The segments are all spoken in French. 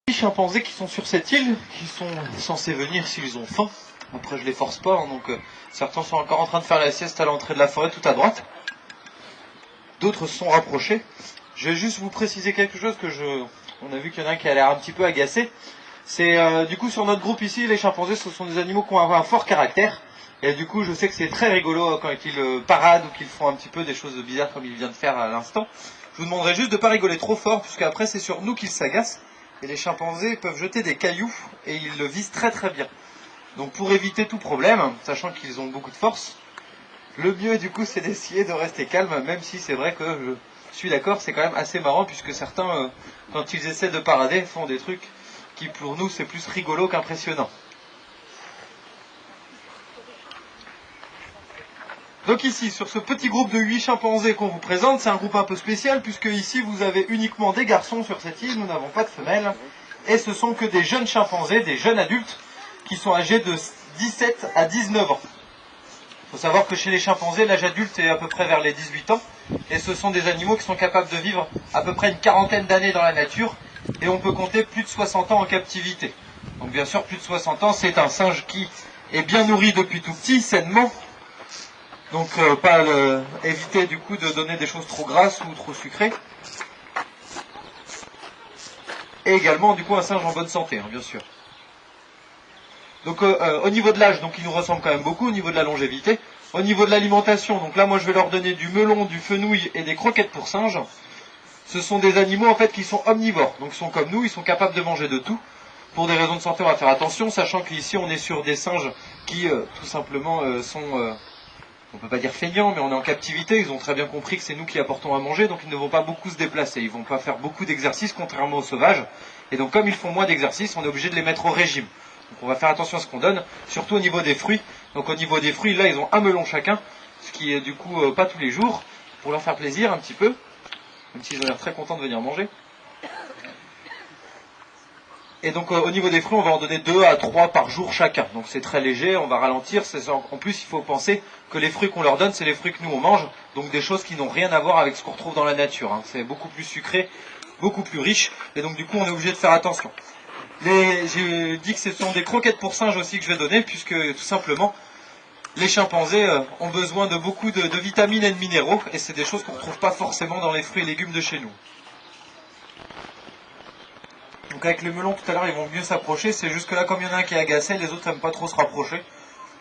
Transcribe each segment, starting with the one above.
Les chimpanzés qui sont sur cette île, qui sont censés venir s'ils ont faim. Après je les force pas, hein, donc certains sont encore en train de faire la sieste à l'entrée de la forêt tout à droite. D'autres se sont rapprochés. Je vais juste vous préciser quelque chose on a vu qu'il y en a un qui a l'air un petit peu agacé. C'est du coup sur notre groupe ici, les chimpanzés ce sont des animaux qui ont un fort caractère. Et du coup je sais que c'est très rigolo quand ils paradent ou qu'ils font un petit peu des choses bizarres comme il vient de faire à l'instant. Je vous demanderai juste de ne pas rigoler trop fort, puisque après c'est sur nous qu'ils s'agacent. Et les chimpanzés peuvent jeter des cailloux et ils le visent très très bien. Donc pour éviter tout problème, sachant qu'ils ont beaucoup de force, le mieux du coup c'est d'essayer de rester calme, même si c'est vrai que je suis d'accord, c'est quand même assez marrant, puisque certains, quand ils essaient de parader, font des trucs qui pour nous c'est plus rigolo qu'impressionnant. Donc ici, sur ce petit groupe de 8 chimpanzés qu'on vous présente, c'est un groupe un peu spécial, puisque ici vous avez uniquement des garçons sur cette île, nous n'avons pas de femelles, et ce sont que des jeunes chimpanzés, des jeunes adultes, qui sont âgés de 17 à 19 ans. Il faut savoir que chez les chimpanzés, l'âge adulte est à peu près vers les 18 ans, et ce sont des animaux qui sont capables de vivre à peu près une quarantaine d'années dans la nature, et on peut compter plus de 60 ans en captivité. Donc bien sûr, plus de 60 ans, c'est un singe qui est bien nourri depuis tout petit, sainement. Donc éviter du coup de donner des choses trop grasses ou trop sucrées. Et également du coup un singe en bonne santé, hein, bien sûr. Donc au niveau de l'âge, donc ils nous ressemblent quand même beaucoup au niveau de la longévité. Au niveau de l'alimentation, donc là moi je vais leur donner du melon, du fenouil et des croquettes pour singes. Ce sont des animaux en fait qui sont omnivores, donc ils sont comme nous, ils sont capables de manger de tout. Pour des raisons de santé, on va faire attention, sachant qu'ici on est sur des singes qui tout simplement sont... on peut pas dire feignants, mais on est en captivité, ils ont très bien compris que c'est nous qui apportons à manger, donc ils ne vont pas beaucoup se déplacer, ils vont pas faire beaucoup d'exercices, contrairement aux sauvages. Et donc comme ils font moins d'exercices, on est obligé de les mettre au régime. Donc on va faire attention à ce qu'on donne, surtout au niveau des fruits. Donc au niveau des fruits, là ils ont un melon chacun, ce qui est du coup pas tous les jours, pour leur faire plaisir un petit peu, même s'ils ont l'air très contents de venir manger. Et donc au niveau des fruits, on va en donner 2 à 3 par jour chacun. Donc c'est très léger, on va ralentir. En plus, il faut penser que les fruits qu'on leur donne, c'est les fruits que nous on mange. Donc des choses qui n'ont rien à voir avec ce qu'on retrouve dans la nature, hein. C'est beaucoup plus sucré, beaucoup plus riche. Et donc du coup, on est obligé de faire attention. J'ai dit que ce sont des croquettes pour singes aussi que je vais donner, puisque tout simplement, les chimpanzés ont besoin de beaucoup de vitamines et de minéraux. Et c'est des choses qu'on ne retrouve pas forcément dans les fruits et légumes de chez nous. Donc avec les melons tout à l'heure ils vont mieux s'approcher, c'est juste que là comme il y en a un qui est agacé, les autres n'aiment pas trop se rapprocher,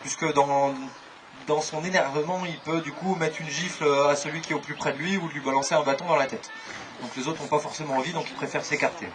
puisque dans son énervement il peut du coup mettre une gifle à celui qui est au plus près de lui ou lui balancer un bâton dans la tête. Donc les autres n'ont pas forcément envie, donc ils préfèrent s'écarter.